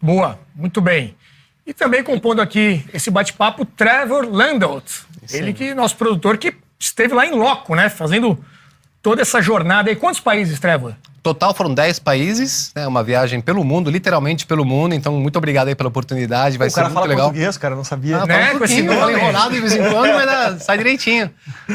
Boa, muito bem. E também compondo aqui esse bate-papo, Trevor Landolt. Ele que nosso produtor que esteve lá em loco, né? Fazendo toda essa jornada aí. Quantos países, Trevor? Total foram 10 países, né? Uma viagem pelo mundo, literalmente pelo mundo. Então, muito obrigado aí pela oportunidade. Vai ser muito legal. O cara fala português, cara, não sabia. Né? Com esse nome enrolado de vez em quando, mas sai direitinho.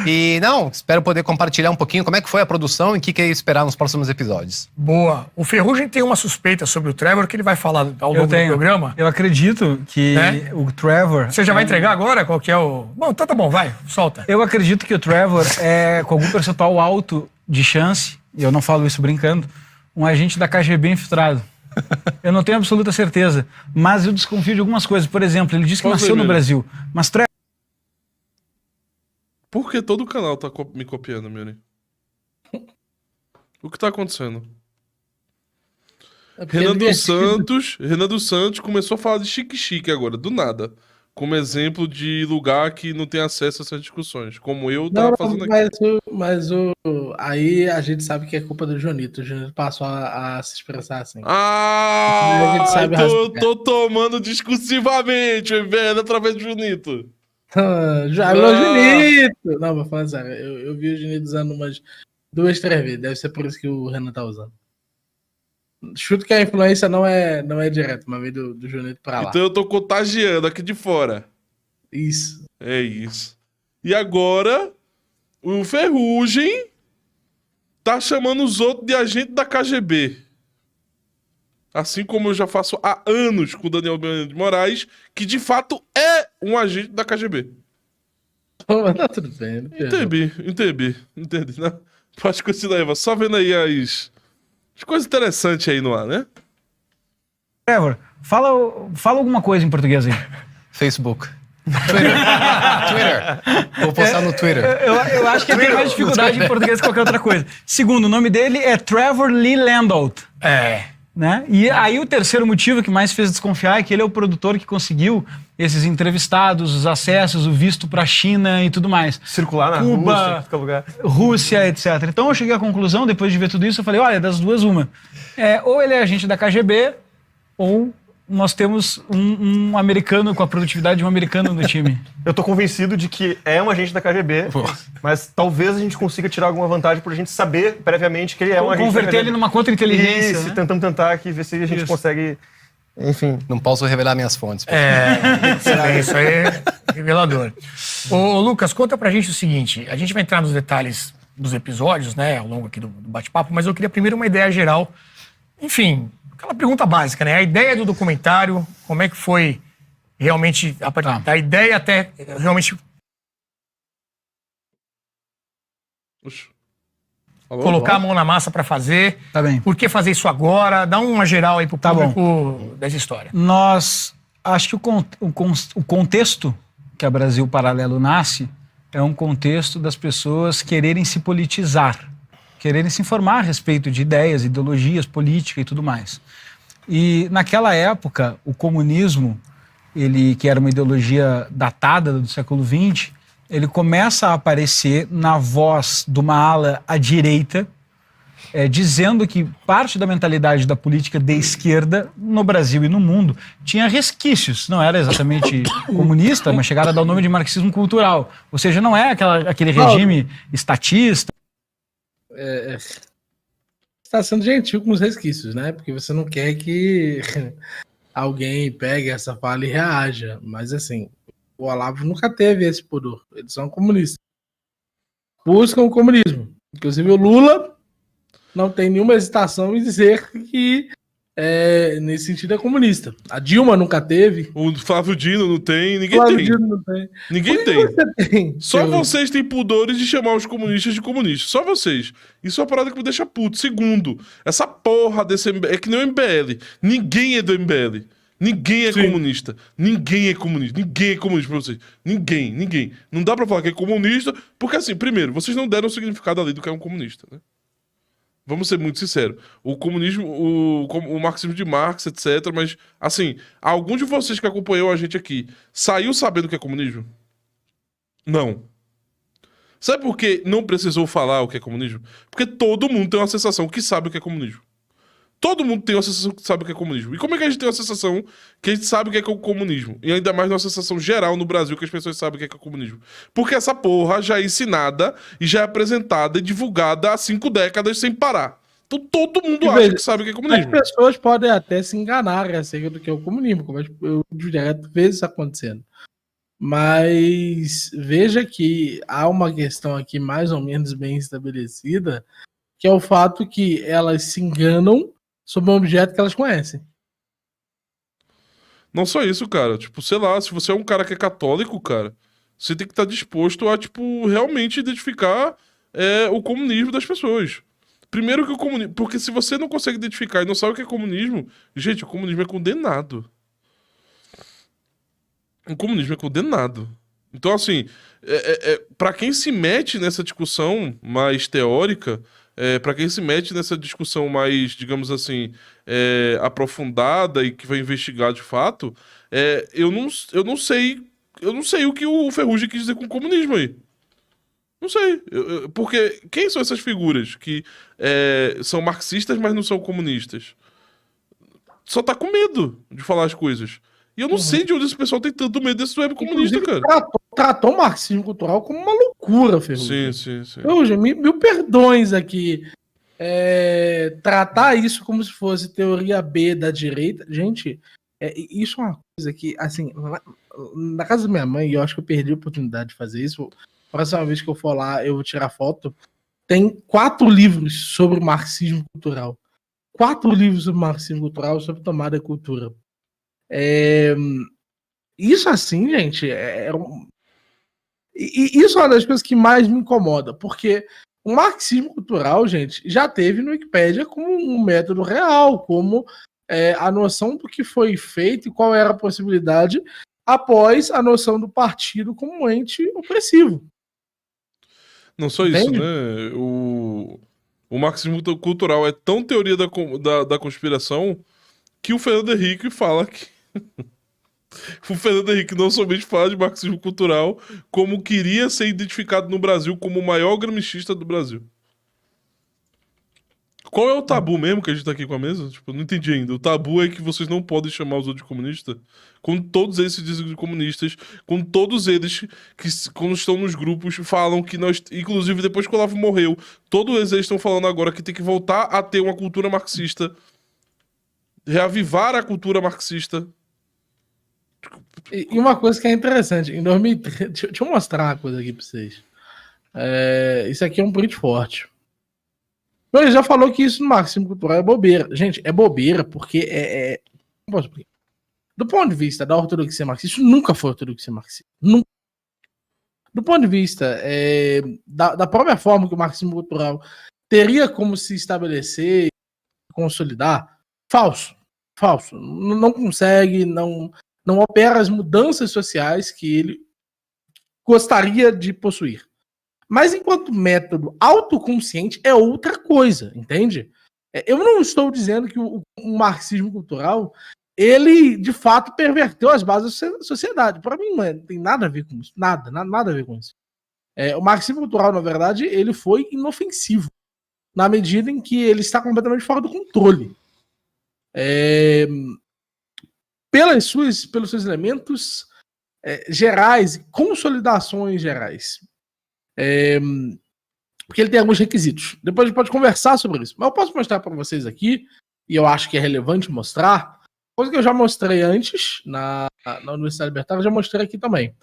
E espero poder compartilhar um pouquinho como é que foi a produção e o que é esperar nos próximos episódios. Boa. O Ferrugem tem uma suspeita sobre o Trevor que ele vai falar ao longo do programa. Eu acredito que o Trevor... Você já vai entregar agora qual que é o... Bom, então tá bom, vai, solta. Eu acredito que o Trevor é, com algum percentual alto de chance, e eu não falo isso brincando, um agente da KGB infiltrado. Eu não tenho absoluta certeza, mas eu desconfio de algumas coisas. Por exemplo, ele disse que nasceu no Brasil, mas Trevor... Por que todo o canal tá me copiando, Miri? O que tá acontecendo? Renan dos Santos começou a falar de chique-chique agora, do nada. Como exemplo de lugar que não tem acesso a essas discussões. Como eu tava fazendo aqui. Aí a gente sabe que é culpa do Jonito. O Jonito passou a se expressar assim. Ah, a gente sabe então eu tô tomando discursivamente, velho, através do Junito. Alô, Junito! Não, vou falar sério. Eu vi o Junito usando umas 2, 3 vezes. Deve ser por isso que o Renan tá usando. Chuto que a influência não é direta, mas veio do Junito pra lá. Então eu tô contagiando aqui de fora. Isso. É isso. E agora, o Ferrugem tá chamando os outros de agente da KGB. Assim como eu já faço há anos com o Daniel de Moraes, que de fato é um agente da KGB. Tá tudo bem. Entendi. Não, pode continuar, Eva. Só vendo aí as coisas interessantes aí no ar, né? Trevor, fala alguma coisa em português aí. Facebook. Twitter. Vou postar no Twitter. Eu acho que ele tem mais dificuldade em português que qualquer outra coisa. Segundo, o nome dele é Trevor Lee Landolt. Né? E aí o terceiro motivo que mais fez desconfiar é que ele é o produtor que conseguiu esses entrevistados, os acessos, o visto para a China e tudo mais. Circular na Cuba, Rússia, etc. Então eu cheguei à conclusão, depois de ver tudo isso, eu falei, olha, das duas uma. Ou ele é agente da KGB, ou nós temos um americano com a produtividade de um americano no time. Eu tô convencido de que é um agente da KGB, mas talvez a gente consiga tirar alguma vantagem por a gente saber previamente que ele é um agente da KGB. Converter ele numa contra-inteligência. Isso, né? Tentando tentar aqui, ver se a gente consegue... Enfim. Não posso revelar minhas fontes. Isso aí é revelador. Ô, Lucas, conta pra gente o seguinte. A gente vai entrar nos detalhes dos episódios, né, ao longo aqui do bate-papo, mas eu queria primeiro uma ideia geral. Enfim, aquela pergunta básica, né? A ideia do documentário, como é que foi realmente a partir da ideia até realmente colocar a mão na massa para fazer. Tá bem. Por que fazer isso agora? Dá uma geral aí pro público dessa história. Acho que o contexto que a Brasil Paralelo nasce é um contexto das pessoas quererem se politizar, quererem se informar a respeito de ideias, ideologias, política e tudo mais. E naquela época, o comunismo, que era uma ideologia datada do século XX, ele começa a aparecer na voz de uma ala à direita, dizendo que parte da mentalidade da política de esquerda no Brasil e no mundo tinha resquícios. Não era exatamente comunista, mas chegaram a dar o nome de marxismo cultural. Ou seja, não é aquele regime estatista. Está sendo gentil com os resquícios, né? Porque você não quer que alguém pegue essa fala e reaja. Mas assim, o Olavo nunca teve esse pudor. Eles são comunistas. Buscam o comunismo. Inclusive o Lula não tem nenhuma hesitação em dizer que nesse sentido é comunista. A Dilma nunca teve. O Flávio Dino não tem. Ninguém Flávio tem. Dino não tem. Ninguém tem. Só vocês têm pudores de chamar os comunistas de comunistas. Só vocês. Isso é uma parada que me deixa puto. Segundo, essa porra desse MBL... É que nem o MBL. Ninguém é do MBL. Ninguém é comunista. Ninguém é comunista. Ninguém é comunista pra vocês. Ninguém. Não dá pra falar que é comunista, porque assim, primeiro, vocês não deram o significado ali do que é um comunista, né? Vamos ser muito sinceros. O comunismo, o marxismo de Marx, etc. Mas, assim, algum de vocês que acompanhou a gente aqui saiu sabendo o que é comunismo? Não. Sabe por que não precisou falar o que é comunismo? Porque todo mundo tem uma sensação que sabe o que é comunismo. Todo mundo tem uma sensação que sabe o que é comunismo. E como é que a gente tem uma sensação que a gente sabe o que é o comunismo? E ainda mais uma sensação geral no Brasil que as pessoas sabem o que é o comunismo. Porque essa porra já é ensinada e já é apresentada e divulgada há 5 décadas sem parar. Então todo mundo E acha veja, que sabe o que é As comunismo. pessoas podem até se enganar acerca do que é o comunismo, como eu direto vejo isso acontecendo. Mas veja que há uma questão aqui mais ou menos bem estabelecida, que é o fato que elas se enganam sobre um objeto que elas conhecem. Não só isso, cara. Tipo, sei lá, se você é um cara que é católico, cara, você tem que estar disposto a, tipo, realmente identificar o comunismo das pessoas. Primeiro que o comunismo. Porque se você não consegue identificar e não sabe o que é comunismo, gente, o comunismo é condenado. O comunismo é condenado. Então, assim, para quem se mete nessa discussão mais teórica, para quem se mete nessa discussão mais, digamos assim, aprofundada e que vai investigar de fato, eu não sei o que o Ferrugem quis dizer com comunismo aí. Não sei. Porque quem são essas figuras que são marxistas, mas não são comunistas? Só tá com medo de falar as coisas. E eu não sei de onde esse pessoal tem tanto medo desse web comunista, Inclusive, cara. tratou o marxismo cultural como uma loucura, Ferrugem. Sim, sim, sim. Ferrugem, mil perdões aqui. Tratar isso como se fosse teoria B da direita. Gente, isso é uma coisa que, assim, na casa da minha mãe, eu acho que eu perdi a oportunidade de fazer isso. A próxima vez que eu for lá, eu vou tirar foto. Tem 4 livros sobre marxismo cultural. 4 livros sobre marxismo cultural, sobre tomada da cultura. Isso assim, gente, isso é uma das coisas que mais me incomoda, porque o marxismo cultural, gente, já teve no Wikipédia como um método real, como a noção do que foi feito e qual era a possibilidade após a noção do partido como um ente opressivo. Não só isso, Entende? né? O marxismo cultural é tão teoria da conspiração que o Fernando Henrique fala que. O Fernando Henrique não somente fala de marxismo cultural, como queria ser identificado no Brasil como o maior gramscista do Brasil. Qual é o tabu mesmo que a gente tá aqui com a mesa? Tipo, eu não entendi ainda. O tabu é que vocês não podem chamar os outros de comunistas? Quando todos eles se dizem de comunistas, quando todos eles, quando estão nos grupos, falam que nós... Inclusive, depois que o Olavo morreu, todos eles estão falando agora que tem que voltar a ter uma cultura marxista. Reavivar a cultura marxista. E uma coisa que é interessante, em 2013, deixa eu mostrar uma coisa aqui pra vocês. Isso aqui é um print forte. Ele já falou que isso no marxismo cultural é bobeira. Gente, é bobeira porque Como posso explicar? Do ponto de vista da ortodoxia marxista, isso nunca foi ortodoxia marxista. Nunca. Do ponto de vista da própria forma que o marxismo cultural teria como se estabelecer, consolidar, falso. Falso. Não consegue, não opera as mudanças sociais que ele gostaria de possuir. Mas enquanto método autoconsciente é outra coisa, entende? Eu não estou dizendo que o marxismo cultural ele de fato perverteu as bases da sociedade. Para mim não tem nada a ver com isso, nada a ver com isso. O marxismo cultural, na verdade, ele foi inofensivo na medida em que ele está completamente fora do controle. Pelos seus elementos gerais, consolidações gerais. Porque ele tem alguns requisitos. Depois a gente pode conversar sobre isso. Mas eu posso mostrar para vocês aqui, e eu acho que é relevante mostrar, coisa que eu já mostrei antes na Universidade Libertária, eu já mostrei aqui também.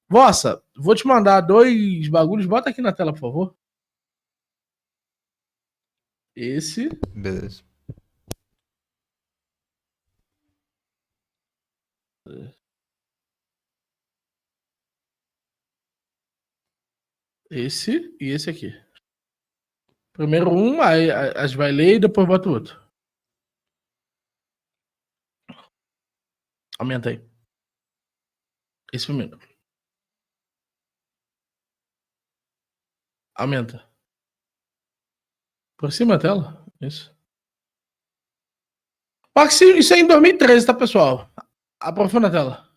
Vossa, vou te mandar 2 bagulhos, bota aqui na tela, por favor. Esse. Beleza. Esse e esse aqui. Primeiro um, aí a gente vai ler e depois bota o outro. Aumenta aí. Esse primeiro. Aumenta. Por cima da tela. Isso. Isso é em 2013, tá, pessoal? Aprofunda a tela.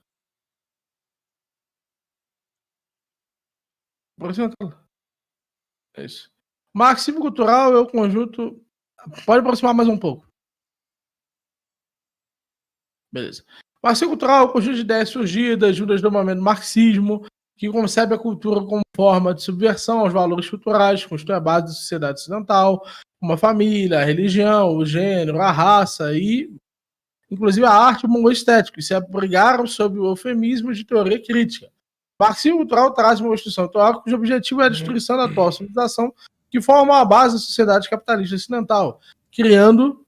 Aproxima a tela. É isso. Marxismo cultural é o conjunto. Pode aproximar mais um pouco. Beleza. Marxismo cultural é um conjunto de ideias surgidas juntas do movimento marxismo, que concebe a cultura como forma de subversão aos valores culturais que constituem a base da sociedade ocidental, como a família, a religião, o gênero, a raça e, inclusive, a arte e o mundo estético, e se abrigaram sob o eufemismo de teoria crítica. O marxismo cultural traz uma construção teórica cujo objetivo é a destruição da atual civilização que forma a base da sociedade capitalista ocidental, criando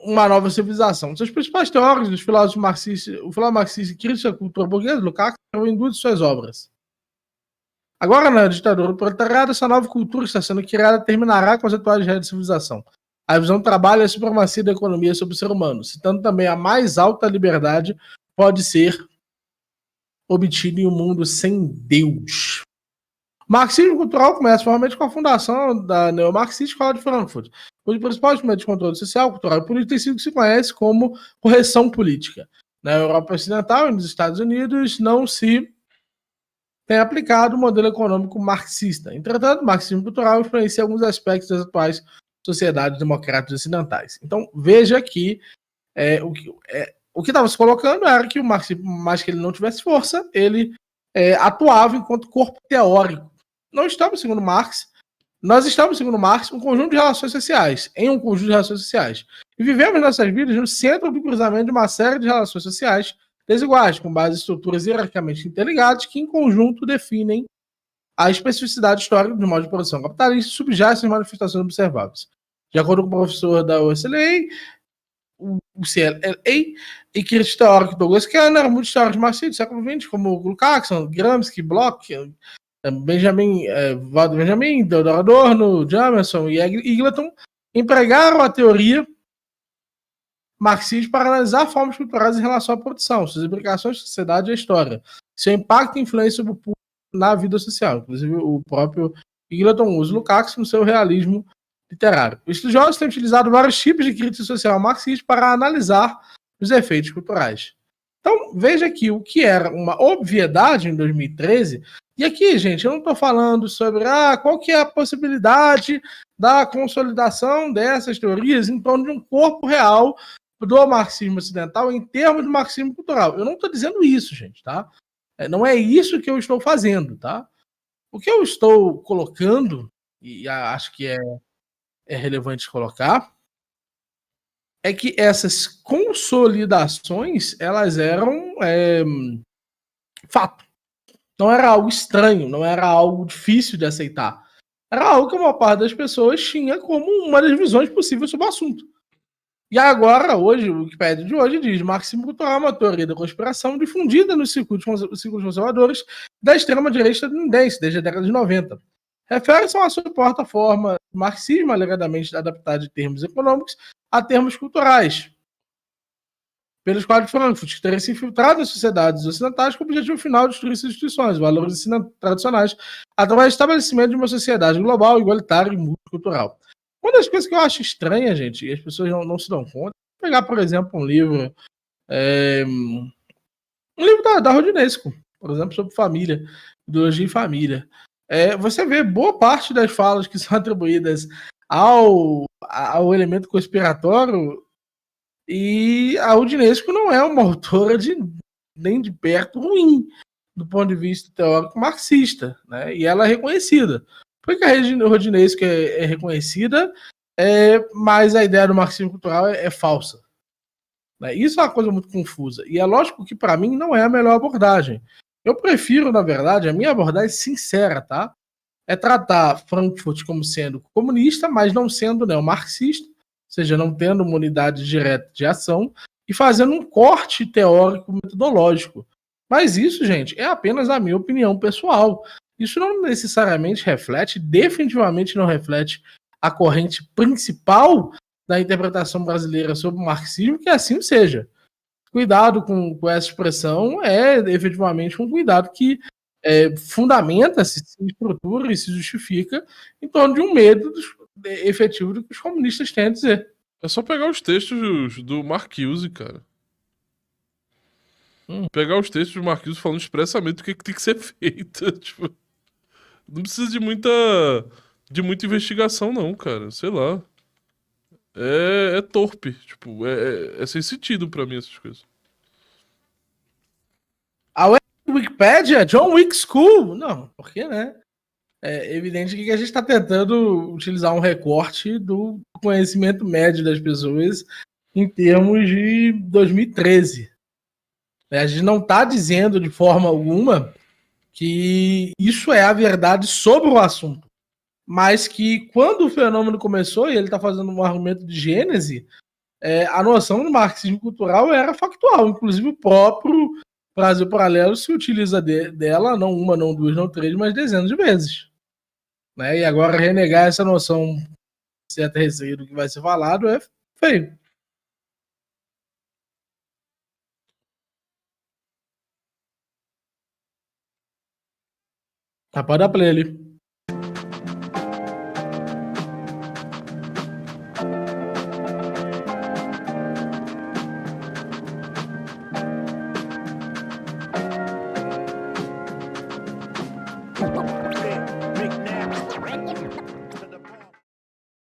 uma nova civilização. Um dos principais teóricos dos filósofos marxistas, o filósofo marxista e crítico da cultura burguesa, Lukács, em duas de suas obras. Agora, na ditadura do proletariado, essa nova cultura que está sendo criada terminará com as atuais regras de civilização. A visão do trabalho e a supremacia da economia sobre o ser humano, citando também a mais alta liberdade pode ser obtida em um mundo sem Deus. O marxismo cultural começa formalmente com a fundação da neomarxista Escola de Frankfurt, cujo principal instrumento de controle social, cultural e político tem sido o que se conhece como correção política. Na Europa Ocidental e nos Estados Unidos não se tem aplicado o modelo econômico marxista. Entretanto, o marxismo cultural influencia alguns aspectos das atuais sociedades democráticas ocidentais. Então, veja que o que estava se colocando era que o marxismo, mais que ele não tivesse força, ele atuava enquanto corpo teórico. Não estamos segundo Marx, nós estamos segundo Marx um conjunto de relações sociais, em um conjunto de relações sociais. E vivemos nossas vidas no centro do cruzamento de uma série de relações sociais desiguais, com base em estruturas hierarquicamente interligadas que, em conjunto, definem a especificidade histórica do modo de produção capitalista e subjacem às manifestações observáveis. De acordo com o professor da UCLA, e crítico teórico Douglas Kenner, muitos teóricos marxistas do século XX, como Lukács, Gramsci, Bloch, Benjamin, Theodor Adorno, Jameson e Eggleton, empregaram a teoria marxista para analisar formas culturais em relação à produção, suas implicações na sociedade e a história, seu impacto e influência sobre o público na vida social. Inclusive, o próprio Eggleton usa Lukács no seu realismo literário. Os estudiosos têm utilizado vários tipos de crítica social marxista para analisar os efeitos culturais. Então, veja aqui o que era uma obviedade em 2013. E aqui, gente, eu não estou falando sobre qual que é a possibilidade da consolidação dessas teorias em torno de um corpo real do marxismo ocidental em termos de marxismo cultural. Eu não estou dizendo isso, gente, tá? Não é isso que eu estou fazendo, tá? O que eu estou colocando, e acho que é relevante colocar, é que essas consolidações, elas eram fato. Não era algo estranho, não era algo difícil de aceitar. Era algo que a maior parte das pessoas tinha como uma das visões possíveis sobre o assunto. E agora, hoje, o Wikipedia de hoje diz: marxismo cultural é uma teoria da conspiração difundida nos círculos conservadores da extrema-direita estadunidense, desde a década de 90. Refere-se a uma suposta forma de marxismo alegadamente adaptada de termos econômicos a termos culturais, pela Escola de Frankfurt, que teria se infiltrado nas sociedades ocidentais com o objetivo final de destruir suas instituições, valores tradicionais, através do estabelecimento de uma sociedade global, igualitária e multicultural. Uma das coisas que eu acho estranha, gente, e as pessoas não se dão conta, é pegar, por exemplo, um livro da Rodinesco, por exemplo, sobre família, ideologia e família. Você vê boa parte das falas que são atribuídas ao elemento conspiratório, e a Rodinesco não é uma autora nem de perto ruim do ponto de vista teórico marxista, né? E ela é reconhecida. Por que a Rodinesco é reconhecida, mas a ideia do marxismo cultural é falsa? Né? Isso é uma coisa muito confusa. E é lógico que, para mim, não é a melhor abordagem. Eu prefiro, na verdade, a minha abordagem sincera, tá? É tratar Frankfurt como sendo comunista, mas não sendo neomarxista, ou seja, não tendo uma unidade direta de ação, e fazendo um corte teórico metodológico. Mas isso, gente, é apenas a minha opinião pessoal. Isso não necessariamente reflete, definitivamente não reflete a corrente principal da interpretação brasileira sobre o marxismo, que assim seja. Cuidado com essa expressão é efetivamente um cuidado que fundamenta-se, se estrutura e se justifica em torno de um medo efetivo do que os comunistas têm a dizer. É só pegar os textos do Marcuse, cara. Pegar os textos do Marcuse falando expressamente o que tem que ser feito. Tipo, não precisa de muita investigação, não, cara. Sei lá. é torpe. Tipo, é sem sentido pra mim essas coisas. A Wikipédia, John Wick School. Não, por que, né? É evidente que a gente está tentando utilizar um recorte do conhecimento médio das pessoas em termos de 2013. A gente não está dizendo de forma alguma que isso é a verdade sobre o assunto, mas que quando o fenômeno começou, e ele está fazendo um argumento de gênese, a noção do marxismo cultural era factual. Inclusive o próprio Brasil Paralelo se utiliza dela, não uma, não duas, não três, mas dezenas de vezes. Né? E agora renegar essa noção de certa receio do que vai ser falado é feio. Pode dar play ali.